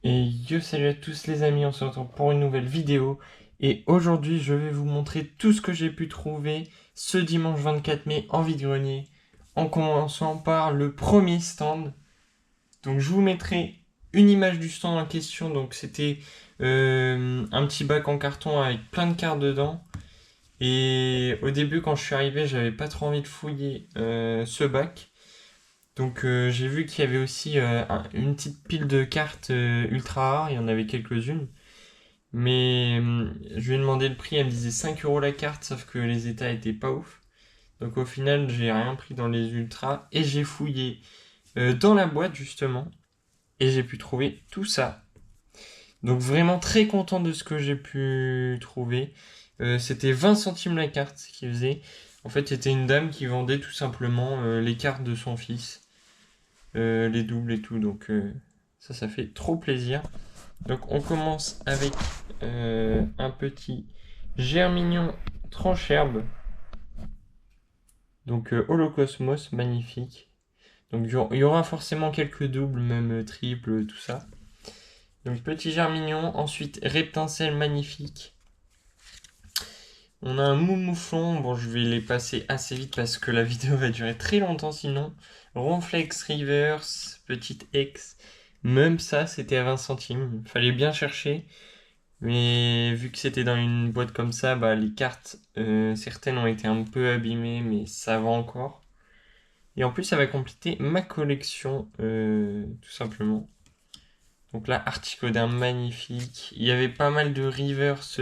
Et yo, salut à tous les amis, on se retrouve pour une nouvelle vidéo. Et aujourd'hui, je vais vous montrer tout ce que j'ai pu trouver ce dimanche 24 mai en vide-grenier. En commençant par le premier stand. Donc je vous mettrai une image du stand en question. Donc c'était un petit bac en carton avec plein de cartes dedans. Et au début, quand je suis arrivé, j'avais pas trop envie de fouiller ce bac. Donc j'ai vu qu'il y avait aussi une petite pile de cartes ultra rares, il y en avait quelques-unes. Mais je lui ai demandé le prix, elle me disait 5 euros la carte, sauf que les états étaient pas ouf. Donc au final, j'ai rien pris dans les ultras et j'ai fouillé dans la boîte justement et j'ai pu trouver tout ça. Donc vraiment très content de ce que j'ai pu trouver. C'était 20 centimes la carte qui faisait. En fait, c'était une dame qui vendait tout simplement les cartes de son fils. Les doubles et tout. Donc ça fait trop plaisir. Donc on commence avec un petit Germignon tranche-herbe. Donc Holocosmos, magnifique. Donc il y aura forcément quelques doubles, même triples, tout ça. Donc petit Germignon, ensuite Reptincelle magnifique. On a un Moumouflon, bon je vais les passer assez vite parce que la vidéo va durer très longtemps sinon. Ronflex Reverse, petite X. Même ça, c'était à 20 centimes. Fallait bien chercher. Mais vu que c'était dans une boîte comme ça, bah, les cartes, certaines ont été un peu abîmées, mais ça va encore. Et en plus, ça va compléter ma collection, tout simplement. Donc là, Articodin magnifique. Il y avait pas mal de reverse.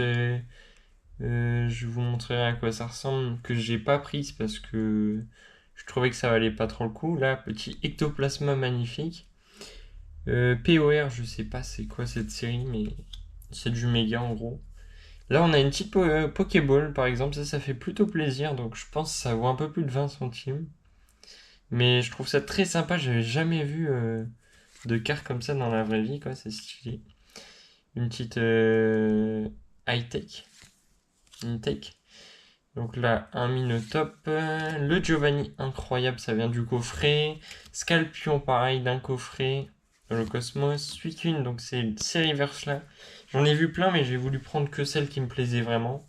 Je vous montrerai à quoi ça ressemble, que j'ai pas prise parce que je trouvais que ça valait pas trop le coup. Là, petit Ectoplasma magnifique. POR, je sais pas c'est quoi cette série, mais c'est du méga en gros. Là, on a une petite Pokéball par exemple, ça fait plutôt plaisir, donc je pense que ça vaut un peu plus de 20 centimes. Mais je trouve ça très sympa, j'avais jamais vu de cartes comme ça dans la vraie vie, quoi, c'est stylé. Une petite high-tech, une tech. Donc là, un Minotop, le Giovanni incroyable, ça vient du coffret. Scalpion, pareil, d'un coffret. Le Cosmos, Suicune, donc c'est ces reverse là. J'en ai vu plein, mais j'ai voulu prendre que celle qui me plaisait vraiment.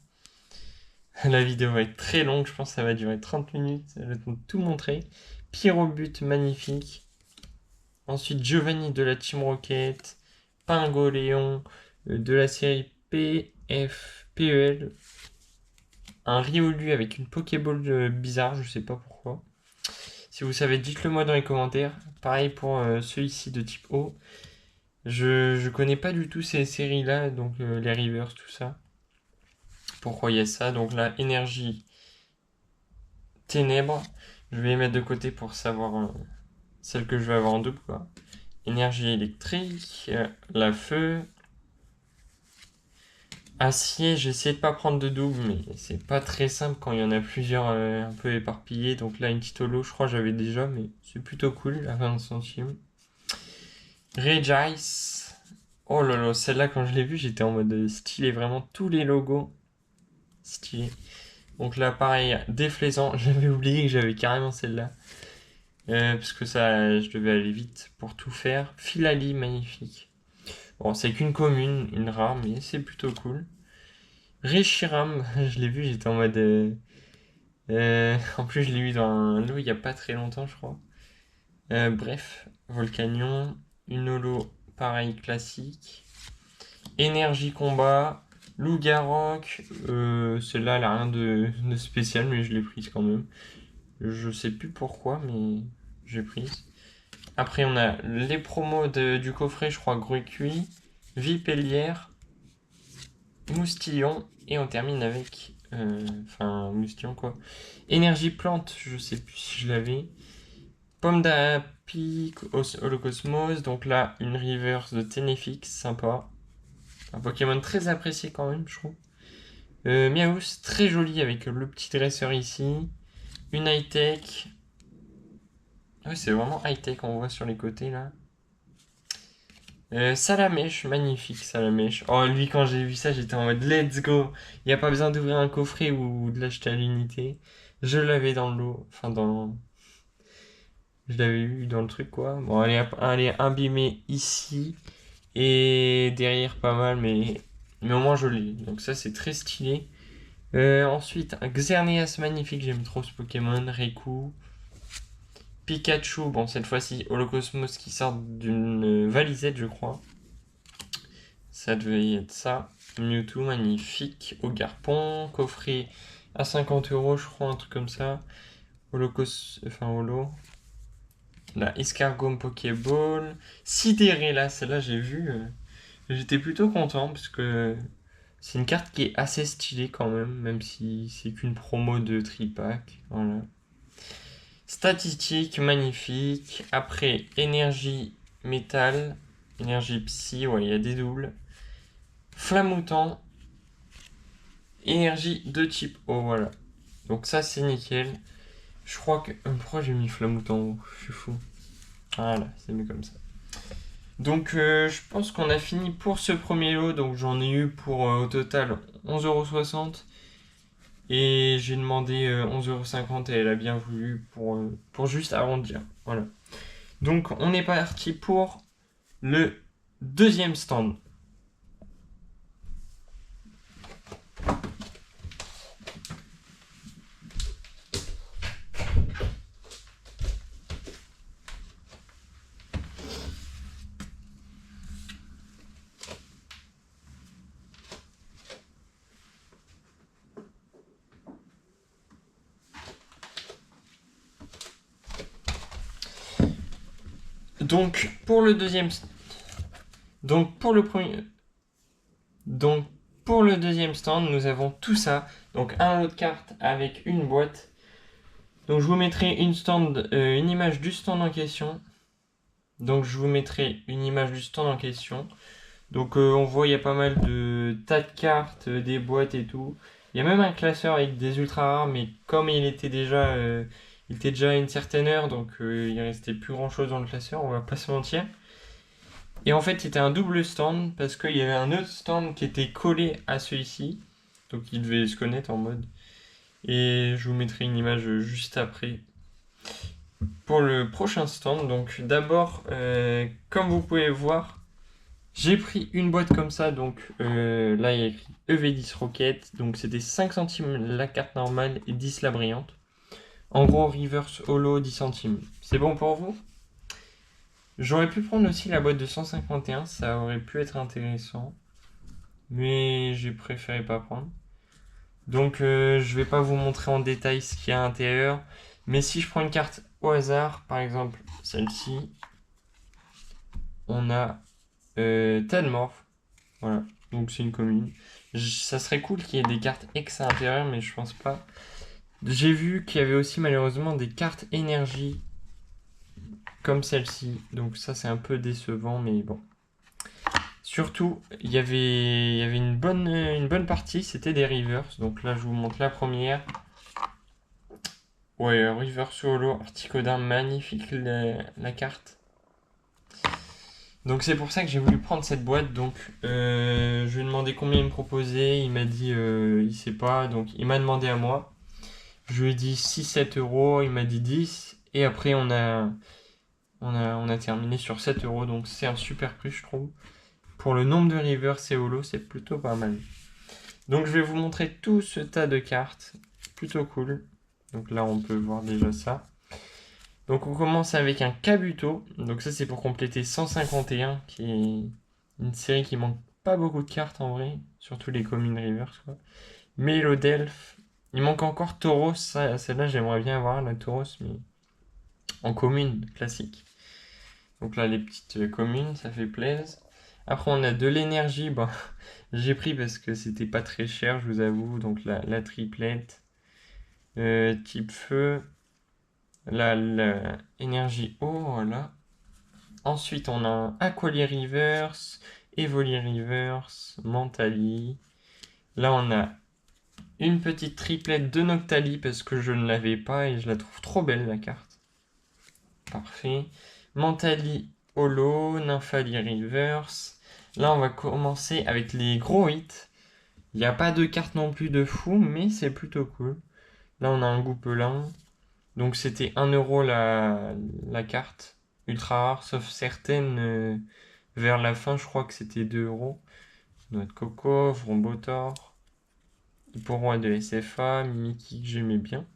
La vidéo va être très longue, je pense que ça va durer 30 minutes, je vais tout montrer. Pyrobut, magnifique. Ensuite, Giovanni de la Team Rocket. Pingoléon de la série PFPEL. Un Riolu avec une Pokéball bizarre, je sais pas pourquoi. Si vous savez, dites-le moi dans les commentaires. Pareil pour ceux ici de type O. Je connais pas du tout ces séries-là, donc les Rivers, tout ça. Pourquoi il y a ça? Donc là, énergie ténèbres. Je vais les mettre de côté pour savoir celle que je vais avoir en double, quoi. Énergie électrique, la feu. Acier, j'ai essayé de pas prendre de double, mais c'est pas très simple quand il y en a plusieurs un peu éparpillés. Donc là, une petite holo, je crois que j'avais déjà, mais c'est plutôt cool, à 20 centimes. Regice. Oh là là, celle-là, quand je l'ai vue, j'étais en mode stylé, vraiment tous les logos. Stylé. Donc là, pareil, déflaisant. J'avais oublié que j'avais carrément celle-là. Parce que ça, je devais aller vite pour tout faire. Philali, magnifique. Bon, c'est qu'une commune, une rare, mais c'est plutôt cool. Reshiram, je l'ai vu, j'étais en mode. En plus, je l'ai eu dans un lot il y a pas très longtemps, je crois. Bref, Volcanion, une holo pareil classique. Énergie combat, Loup-Garok, celle-là elle a rien de spécial, mais je l'ai prise quand même. Je sais plus pourquoi, mais j'ai prise. Après, on a les promos du coffret, je crois, Grucuit, Vipellière, Moustillon, et on termine avec. Enfin, Moustillon quoi. Énergie plante, je sais plus si je l'avais. Pomme d'Api, Holocosmos, donc là, une reverse de Ténéfix, sympa. Un Pokémon très apprécié quand même, je trouve. Miaus, très joli avec le petit dresseur ici. Une high-tech. Ouais, c'est vraiment high-tech, on voit sur les côtés là. Salamèche, magnifique Salamèche. Oh, lui, quand j'ai vu ça, j'étais en mode let's go. Il n'y a pas besoin d'ouvrir un coffret ou de l'acheter à l'unité. Je l'avais dans le lot. Enfin, dans. Je l'avais eu dans le truc quoi. Bon, elle est abîmée ici. Et derrière pas mal, mais au moins je l'ai. Donc ça c'est très stylé. Ensuite, un Xerneas magnifique, j'aime trop ce Pokémon. Raikou. Pikachu, bon cette fois-ci Holocosmos qui sort d'une valisette je crois. Ça devait être ça. Mewtwo magnifique. Ogarpon, coffret à 50 € je crois, un truc comme ça. Holo. La Escargot Pokéball. Sidéré celle-là j'ai vu. J'étais plutôt content parce que c'est une carte qui est assez stylée quand même si c'est qu'une promo de tripack. Voilà. Statistique, magnifique. Après, énergie métal, énergie psy, ouais, il y a des doubles. Flamoutant, énergie de type eau, voilà. Donc ça, c'est nickel. Je crois que... pourquoi j'ai mis Flamoutant en haut? Je suis fou. Voilà, c'est mieux comme ça. Donc je pense qu'on a fini pour ce premier lot. Donc j'en ai eu pour au total 11,60 €. Et j'ai demandé 11,50 € et elle a bien voulu pour juste arrondir. Voilà. Donc on est parti pour le deuxième stand. Donc pour le deuxième donc pour le premier donc pour le deuxième stand, nous avons tout ça. Donc un lot de cartes avec une boîte. Donc je vous mettrai une image du stand en question. Donc je vous mettrai une image du stand en question. Donc on voit il y a pas mal de tas de cartes, des boîtes et tout. Il y a même un classeur avec des ultra rares, mais comme il était déjà à une certaine heure, donc il restait plus grand chose dans le classeur, on va pas se mentir. Et en fait c'était un double stand parce qu'il y avait un autre stand qui était collé à celui-ci. Donc il devait se connaître en mode. Et je vous mettrai une image juste après. Pour le prochain stand, donc d'abord, comme vous pouvez voir, j'ai pris une boîte comme ça, donc là il y a écrit EV10 Rocket, donc c'était 5 centimes la carte normale et 10 la brillante. En gros, reverse holo 10 centimes. C'est bon pour vous? J'aurais pu prendre aussi la boîte de 151, ça aurait pu être intéressant, mais j'ai préféré pas prendre. Donc je vais pas vous montrer en détail ce qu'il y a à l'intérieur, mais si je prends une carte au hasard, par exemple celle-ci, on a Tedmorph. Voilà, donc c'est une commune. Ça serait cool qu'il y ait des cartes X à l'intérieur, mais je pense pas. J'ai vu qu'il y avait aussi malheureusement des cartes énergie comme celle-ci. Donc ça c'est un peu décevant, mais bon. Surtout, il y avait une bonne partie, c'était des reverse. Donc là je vous montre la première. Ouais, reverse holo, Articodin, magnifique la carte. Donc c'est pour ça que j'ai voulu prendre cette boîte. Donc je lui ai demandé combien il me proposait. Il m'a dit il sait pas. Donc il m'a demandé à moi. Je lui ai dit 6-7 €. Il m'a dit 10. Et après on a terminé sur 7 €. Donc c'est un super prix je trouve. Pour le nombre de reverse et holo, c'est plutôt pas mal. Donc je vais vous montrer tout ce tas de cartes. Plutôt cool. Donc là on peut voir déjà ça. Donc on commence avec un Kabuto. Donc ça c'est pour compléter 151, qui est une série qui manque pas beaucoup de cartes en vrai, surtout les communes reverse quoi. Melodelph. Il manque encore Tauros, celle-là j'aimerais bien avoir la Tauros, mais en commune classique. Donc là les petites communes, ça fait plaisir. Après on a de l'énergie, bon, j'ai pris parce que c'était pas très cher, je vous avoue. Donc la triplette, type feu. La énergie eau, voilà. Ensuite, on a un Aqualier Reverse, Evoli Reverse, Mentali. Là, on a une petite triplette de Noctali parce que je ne l'avais pas et je la trouve trop belle, la carte. Parfait. Mentali Holo, Nymphali Reverse. Là, on va commencer avec les gros hits. Il n'y a pas de carte non plus de fou, mais c'est plutôt cool. Là, on a un Goupelin. Donc c'était 1 € la carte. Ultra rare, sauf certaines Vers la fin, je crois que c'était 2 euros. Noix de coco, Vrombotor, Hipporoi de SFA, Mickey que j'aimais bien,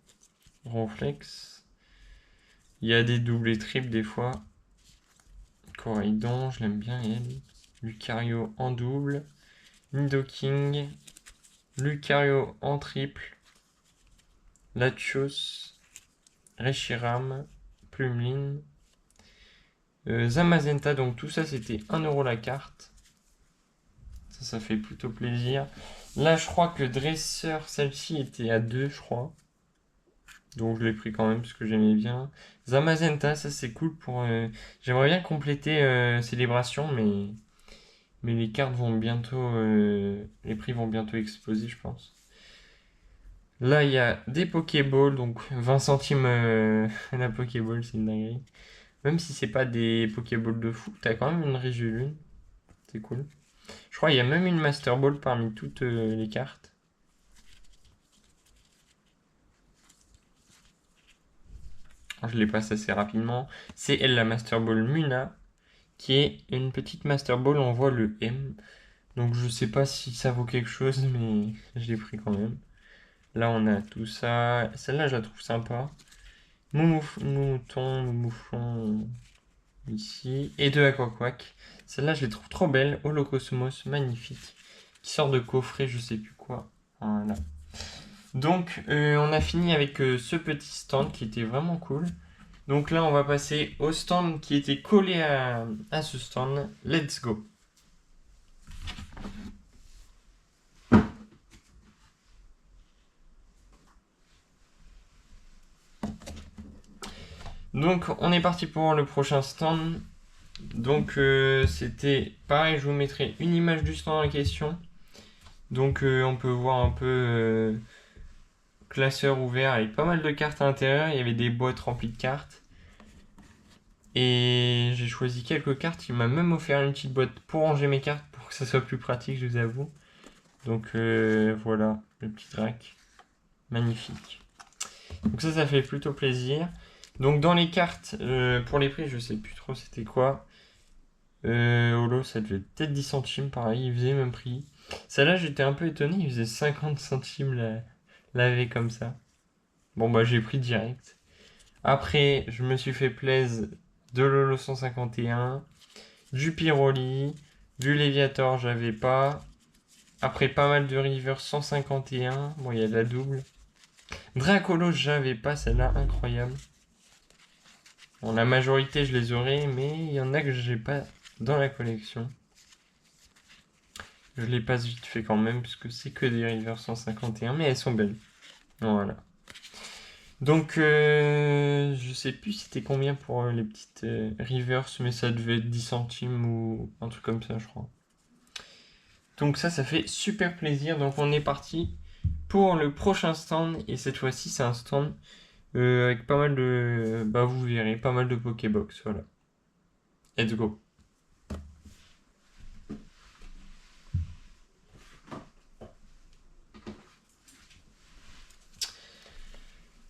Ronflex. Il y a des doubles et triples des fois. Coraidon, je l'aime bien elle. Lucario en double. Nidoking. Lucario en triple. Latios. Reshiram. Plumeline. Zamazenta, donc tout ça c'était 1 euro la carte. Ça fait plutôt plaisir. Là, je crois que Dresseur, celle-ci était à 2, je crois. Donc je l'ai pris quand même parce que j'aimais bien. Zamazenta, ça c'est cool pour... J'aimerais bien compléter Célébration, mais les cartes vont bientôt... les prix vont bientôt exploser, je pense. Là, il y a des Pokéballs, donc 20 centimes la Pokéball, c'est une dinguerie. Même si c'est pas des Pokéballs de fou, t'as quand même une Régulune. C'est cool. Je crois qu'il y a même une Master Ball parmi toutes les cartes. Je les passe assez rapidement. C'est elle la Master Ball Muna, qui est une petite Master Ball, on voit le M. Donc je sais pas si ça vaut quelque chose, mais je l'ai pris quand même. Là on a tout ça. Celle-là je la trouve sympa. Mouton, Mouflon ici. Et de Aquaquack. Celle-là je les trouve trop belles. Holocosmos, magnifique. Qui sort de coffret, je sais plus quoi. Voilà. Donc on a fini avec ce petit stand qui était vraiment cool. Donc là on va passer au stand qui était collé à ce stand. Let's go. Donc on est parti pour le prochain stand. Donc c'était pareil, je vous mettrai une image du stand en question. Donc on peut voir un peu classeur ouvert avec pas mal de cartes à l'intérieur. Il y avait des boîtes remplies de cartes. Et j'ai choisi quelques cartes. Il m'a même offert une petite boîte pour ranger mes cartes pour que ça soit plus pratique, je vous avoue. Donc voilà, le petit rack. Magnifique. Donc ça fait plutôt plaisir. Donc dans les cartes, pour les prix, je sais plus trop c'était quoi. Holo, ça devait être peut-être 10 centimes, pareil, il faisait le même prix. Celle-là, j'étais un peu étonné, il faisait 50 centimes la comme ça. Bon, bah j'ai pris direct. Après, je me suis fait plaisir de Lolo 151, du Pyroli, du Léviator, j'avais pas. Après, pas mal de River 151. Bon, il y a de la double. Dracolo, j'avais pas, celle-là, incroyable. Bon, la majorité, je les aurais, mais il y en a que j'ai pas dans la collection. Je les passe vite fait quand même, puisque c'est que des River 151, mais elles sont belles. Voilà. Donc, je sais plus c'était combien pour les petites Rivers, mais ça devait être 10 centimes ou un truc comme ça, je crois. Donc ça fait super plaisir. Donc on est parti pour le prochain stand, et cette fois-ci, c'est un stand avec pas mal de... Bah vous verrez, pas mal de Pokébox, voilà. Let's go.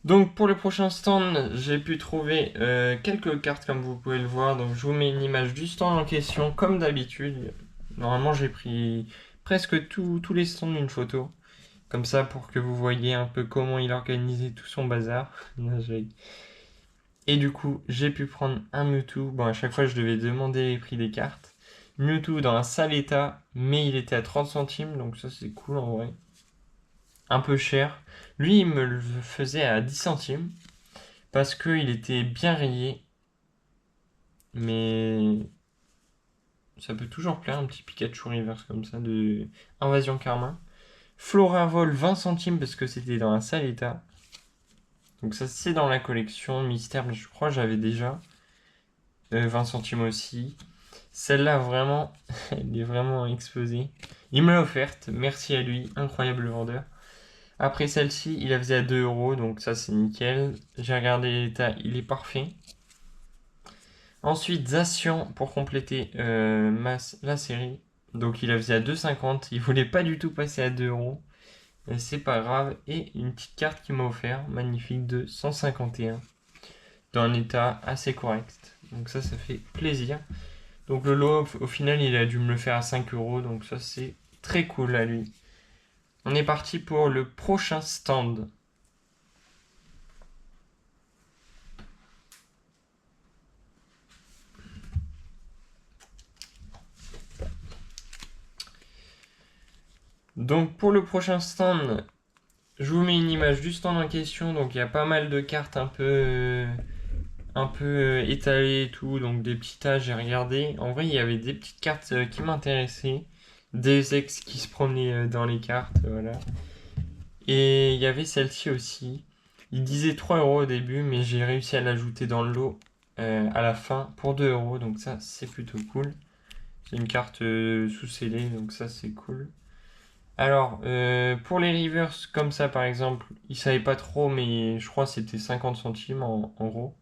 Donc pour le prochain stand, j'ai pu trouver quelques cartes comme vous pouvez le voir. Donc je vous mets une image du stand en question comme d'habitude. Normalement j'ai pris presque tous les stands d'une photo. Comme ça pour que vous voyez un peu comment il organisait tout son bazar. Et du coup j'ai pu prendre un Mewtwo. Bon à chaque fois je devais demander les prix des cartes. Mewtwo dans un sale état, mais il était à 30 centimes, donc ça c'est cool en vrai. Un peu cher. Lui, il me le faisait à 10 centimes, parce qu'il était bien rayé. Mais ça peut toujours plaire, un petit Pikachu reverse comme ça, de Invasion Karma. Floravol, 20 centimes, parce que c'était dans un sale état. Donc ça, c'est dans la collection. Mystère, je crois, j'avais déjà. 20 centimes aussi. Celle-là, vraiment, elle est vraiment explosée. Il me l'a offerte, merci à lui, incroyable vendeur. Après celle-ci, il la faisait à 2 euros, donc ça c'est nickel. J'ai regardé l'état, il est parfait. Ensuite, Zacian pour compléter la série. Donc il la faisait à 2,50. Il voulait pas du tout passer à 2 euros. Mais c'est pas grave. Et une petite carte qu'il m'a offert, magnifique, de 151. Dans un état assez correct. Donc ça fait plaisir. Donc le lot, au final, il a dû me le faire à 5 euros. Donc ça, c'est très cool à lui. On est parti pour le prochain stand. Donc pour le prochain stand, je vous mets une image du stand en question. Donc il y a pas mal de cartes un peu étalées et tout. Donc des petits tas, j'ai regardé. En vrai, il y avait des petites cartes qui m'intéressaient. Des ex qui se promenaient dans les cartes, voilà. Et il y avait celle-ci aussi. Il disait 3 euros au début, mais j'ai réussi à l'ajouter dans le lot à la fin pour 2 euros. Donc ça, c'est plutôt cool. C'est une carte sous-scellée, donc ça, c'est cool. Alors, pour les rivers comme ça, par exemple, ils savaient pas trop, mais je crois que c'était 50 centimes en gros.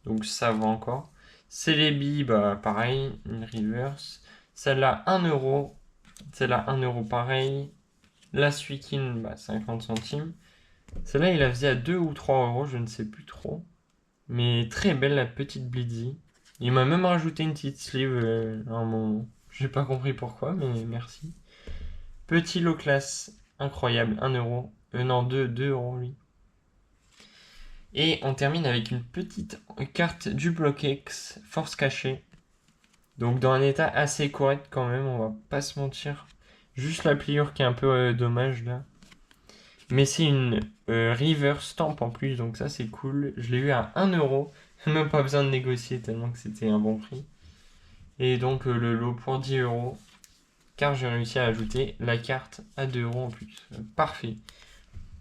Donc ça va encore. Celebi, bah pareil, une reverse. Celle-là, 1 euro. Celle-là, 1 euro pareil. La Suikin, bah 50 centimes. Celle-là, il la faisait à 2 ou 3 euros, je ne sais plus trop. Mais très belle la petite Blitzy. Il m'a même rajouté une petite sleeve à un moment. J'ai pas compris pourquoi, mais merci. Petit low class, incroyable, 1 euro. Non, 2 euros lui. Et on termine avec une petite carte du bloc X, force cachée. Donc dans un état assez correct quand même, on va pas se mentir. Juste la pliure qui est un peu dommage là. Mais c'est une River Stamp en plus, donc ça c'est cool. Je l'ai eu à 1 euro. Même pas besoin de négocier tellement que c'était un bon prix. Et donc le lot pour 10 euros. Car j'ai réussi à ajouter la carte à 2 euros en plus. Parfait.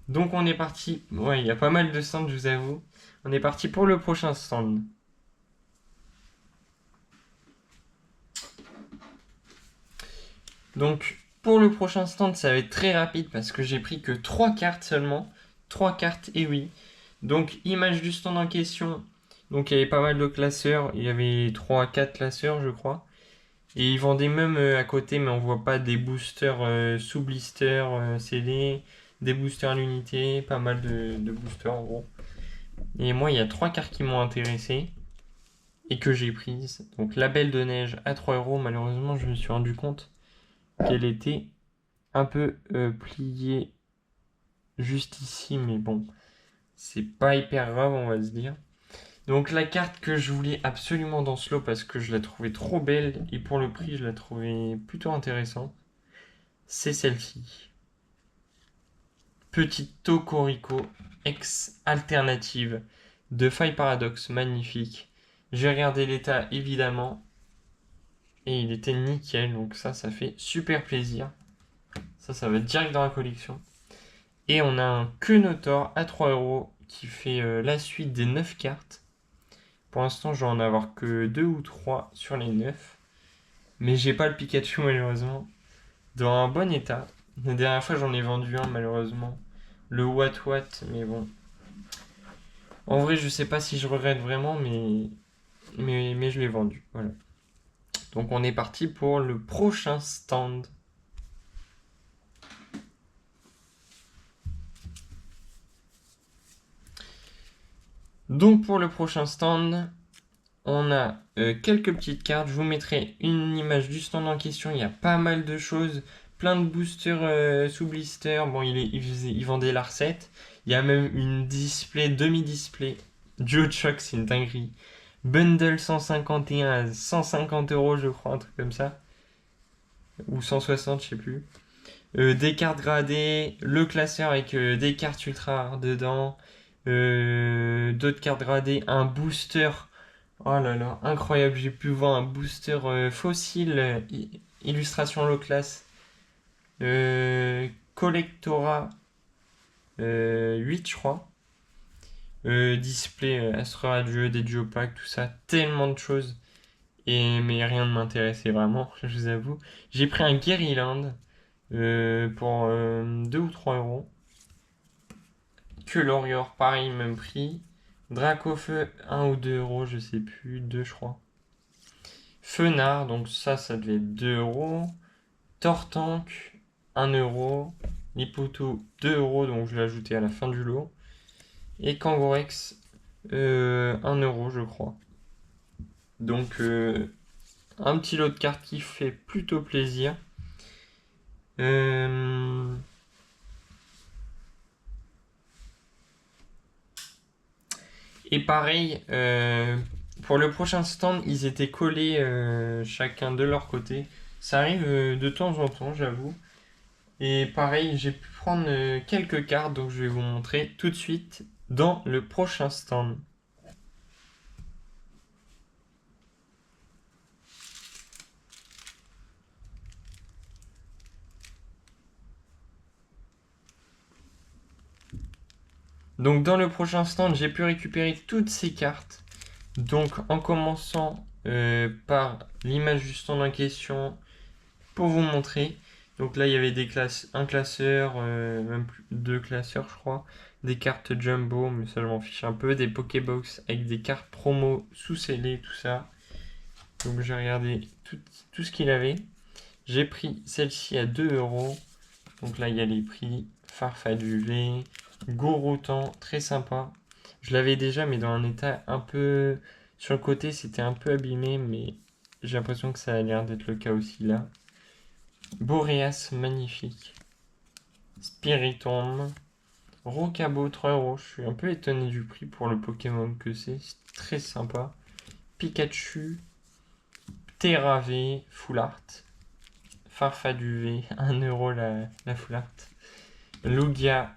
Donc on est parti. Ouais, il y a pas mal de stands, je vous avoue. On est parti pour le prochain stand. Donc pour le prochain stand, ça va être très rapide parce que j'ai pris que 3 cartes seulement. 3 cartes, et oui. Donc image du stand en question. Donc il y avait pas mal de classeurs. Il y avait 3-4 classeurs, je crois. Et ils vendaient même à côté, mais on voit pas des boosters sous blister CD, des boosters à l'unité, pas mal de boosters en gros. Et moi, il y a 3 cartes qui m'ont intéressé et que j'ai prises. Donc la Belle de Neige à 3 euros, malheureusement, je me suis rendu compte qu'elle était un peu pliée juste ici, mais bon, c'est pas hyper grave, on va se dire. Donc la carte que je voulais absolument dans ce lot parce que je la trouvais trop belle et pour le prix, je la trouvais plutôt intéressante, c'est celle-ci. Petite Tocorico ex alternative de Faille Paradox, magnifique. J'ai regardé l'état évidemment et il était nickel, donc ça fait super plaisir. Ça va direct dans la collection. Et on a un Kenotor à 3 euros qui fait la suite des 9 cartes. Pour l'instant, je vais en avoir que 2 ou 3 sur les 9. Mais j'ai pas le Pikachu malheureusement. Dans un bon état. La dernière fois, j'en ai vendu un malheureusement. Le What, mais bon. En vrai, je sais pas si je regrette vraiment, mais je l'ai vendu. Voilà. Donc on est parti pour le prochain stand. Donc pour le prochain stand, on a quelques petites cartes. Je vous mettrai une image du stand en question. Il y a pas mal de choses. Plein de boosters sous blister. Bon, il vendait la recette. Il y a même une display, demi-display. DuoShock, c'est une dinguerie. Bundle 151 à 150 euros, je crois, un truc comme ça. Ou 160, je sais plus. Des cartes gradées, le classeur avec des cartes ultra rares dedans, d'autres cartes gradées, un booster. Oh là là, incroyable, j'ai pu voir un booster fossile, illustration low class, Collectora 8, je crois. Display Astro Radieux, des duopacks, tout ça, tellement de choses. Mais rien ne m'intéressait vraiment, je vous avoue. J'ai pris un Guerryland pour 2 ou 3 euros. Que l'Orior, pareil, même prix. Dracofeu, 1 ou 2 euros, je sais plus, 2 je crois. Fenard, donc ça devait être 2 euros. Tortank, 1 euro. Niputu, 2 euros, donc je l'ai ajouté à la fin du lot. Et Kangourex, 1 euro, je crois. Donc Un petit lot de cartes qui fait plutôt plaisir. Et pareil, pour le prochain stand, ils étaient collés chacun de leur côté. Ça arrive de temps en temps, j'avoue. Et pareil, j'ai pu prendre quelques cartes, donc je vais vous montrer tout de suite dans le prochain stand. Donc dans le prochain stand, j'ai pu récupérer toutes ces cartes. Donc en commençant par l'image du stand en question pour vous montrer. Donc là il y avait un classeur, même plus, deux classeurs je crois, des cartes jumbo, mais ça je m'en fiche un peu, des Pokébox avec des cartes promo sous-scellées, tout ça. Donc j'ai regardé tout ce qu'il avait. J'ai pris celle-ci à 2 euros. Donc là il y a les prix. Farfaduvé, Gouroutan, très sympa. Je l'avais déjà, mais dans un état un peu. Sur le côté, c'était un peu abîmé, mais j'ai l'impression que ça a l'air d'être le cas aussi là. Boreas, magnifique. Spiritomb. Rocabo, 3 euros. Je suis un peu étonné du prix pour le Pokémon que c'est. C'est très sympa. Pikachu. Terravé, Full Art. Farfaduvé, 1 euro la Full Art. Lugia,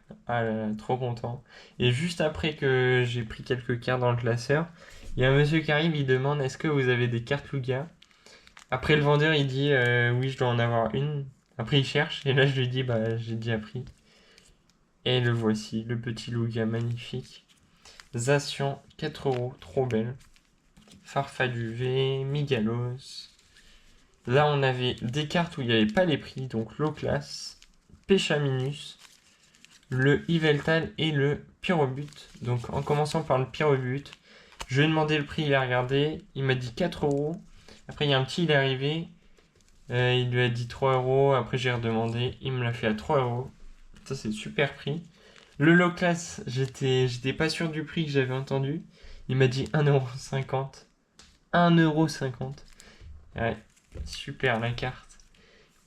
trop content. Et juste après que j'ai pris quelques cartes dans le classeur, il y a un monsieur qui arrive, il demande est-ce que vous avez des cartes Lugia? Après le vendeur il dit oui je dois en avoir une. Après il cherche et là je lui dis bah j'ai déjà pris. Et le voici, le petit Lugia magnifique. Zacian, 4 euros, trop belle. Farfaduvé, Migalos. Là on avait des cartes où il n'y avait pas les prix, donc low class, Péchaminus, le Yveltal et le Pyrobut. Donc en commençant par le Pyrobut, je lui ai demandé le prix, il a regardé, il m'a dit 4 euros. Après il y a un petit, il est arrivé, il lui a dit 3 euros, après j'ai redemandé, il me l'a fait à 3 euros. Ça c'est super prix. Le low class, j'étais pas sûr du prix que j'avais entendu. Il m'a dit 1,50 €. 1,50 €. Ouais, super la carte.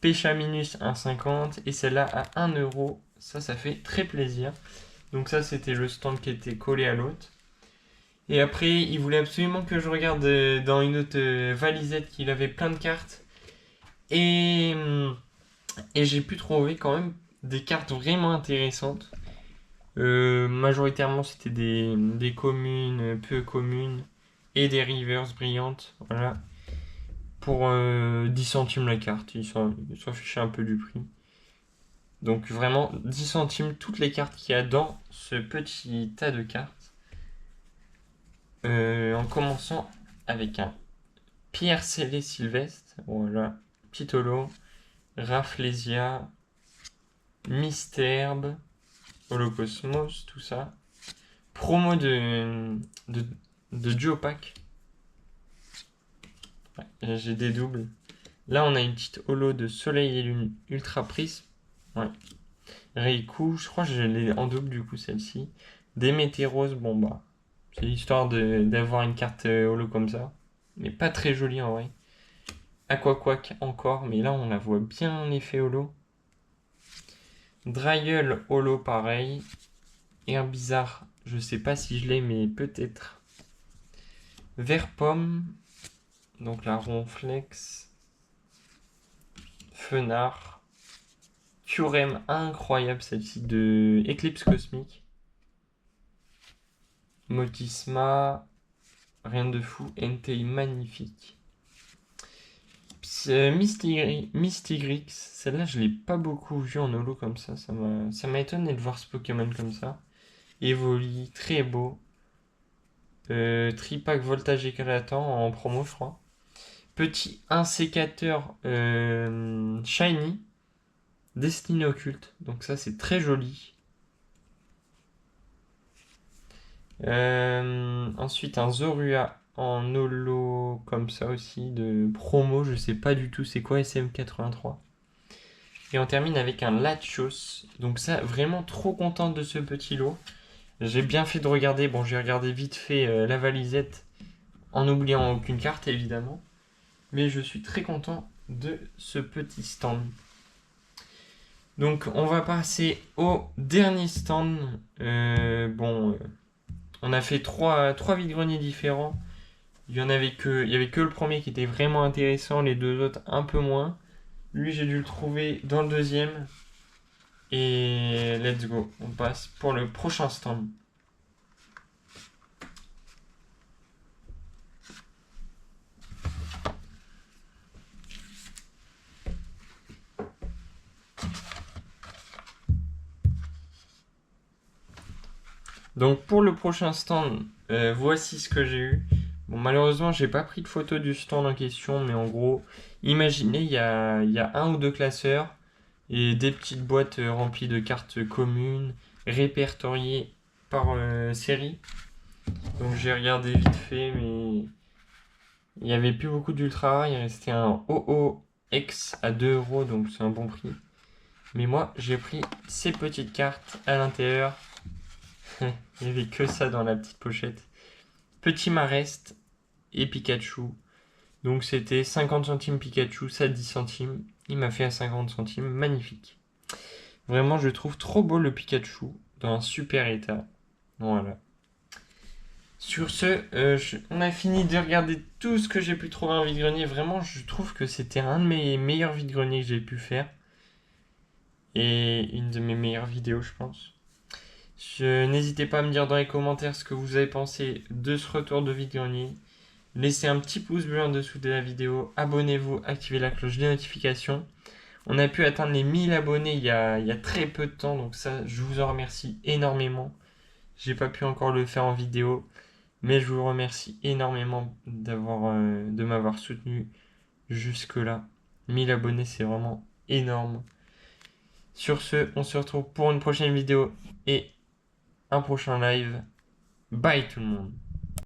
Péchaminus 1,50 et celle-là à 1 euro. Ça fait très plaisir. Donc ça, c'était le stand qui était collé à l'autre. Et après, il voulait absolument que je regarde dans une autre valisette qu'il avait plein de cartes. Et, et j'ai pu trouver quand même des cartes vraiment intéressantes. Majoritairement, c'était des communes, peu communes et des rivers brillantes. Voilà. Pour 10 centimes la carte. Ils s'en fichaient un peu du prix. Donc vraiment 10 centimes toutes les cartes qu'il y a dans ce petit tas de cartes. En commençant avec un Pierre Scellé Sylvestre. Voilà. Pitolo. Rafflesia. Mysterbe. Holocosmos. Tout ça. Promo de Duopack. Ouais, j'ai des doubles. Là, on a une petite holo de Soleil et Lune Ultra Prisme. Ouais. Reiku, je crois que je l'ai en double du coup celle-ci. Démétéros, bon bah. C'est l'histoire d'avoir une carte holo comme ça. Mais pas très jolie en vrai. Aquaquack encore, mais là on la voit bien en effet holo. Dryel holo pareil. Et un bizarre, je sais pas si je l'ai, mais peut-être. Verpomme. Donc la Ronflex. Fenard. Curem incroyable celle-ci de Eclipse Cosmique. Motisma. Rien de fou. Entei magnifique. Mystigrix. Celle-là je l'ai pas beaucoup vue en holo comme ça. Ça m'a étonné de voir ce Pokémon comme ça. Evoli, très beau. Tripack Voltage éclatant en promo je crois. Petit insécateur shiny. Destiné occulte. Donc ça c'est très joli. Ensuite un Zorua en holo comme ça aussi de promo. Je sais pas du tout c'est quoi SM83. Et on termine avec un Latios. Donc ça vraiment trop contente de ce petit lot. J'ai bien fait de regarder. Bon j'ai regardé vite fait la valisette en n'oubliant aucune carte évidemment. mais je suis très content de ce petit stand. Donc on va passer au dernier stand. On a fait trois vide-greniers différents. Il y avait que le premier qui était vraiment intéressant, les deux autres un peu moins. Lui, j'ai dû le trouver dans le deuxième. Et let's go, on passe pour le prochain stand. Donc pour le prochain stand, voici ce que j'ai eu. Bon, malheureusement, j'ai pas pris de photo du stand en question, mais en gros, imaginez, il y a un ou deux classeurs et des petites boîtes remplies de cartes communes, répertoriées par série. Donc j'ai regardé vite fait, mais il n'y avait plus beaucoup d'ultra rares. Il restait un OOX à 2 euros, donc c'est un bon prix. Mais moi, j'ai pris ces petites cartes à l'intérieur. Il n'y avait que ça dans la petite pochette. Petit Marest et Pikachu. Donc c'était 50 centimes Pikachu, ça 10 centimes. Il m'a fait à 50 centimes, magnifique. Vraiment, je trouve trop beau le Pikachu, dans un super état. Voilà. Sur ce, on a fini de regarder tout ce que j'ai pu trouver en vide-grenier. Vraiment, je trouve que c'était un de mes meilleurs vide-greniers que j'ai pu faire. Et une de mes meilleures vidéos, je pense. N'hésitez pas à me dire dans les commentaires ce que vous avez pensé de ce retour de vide-grenier. Laissez un petit pouce bleu en dessous de la vidéo. Abonnez-vous, activez la cloche des notifications. On a pu atteindre les 1000 abonnés il y a très peu de temps. Donc ça, je vous en remercie énormément. J'ai pas pu encore le faire en vidéo. Mais je vous remercie énormément de m'avoir soutenu jusque-là. 1000 abonnés, c'est vraiment énorme. Sur ce, on se retrouve pour une prochaine vidéo et un prochain live. Bye tout le monde.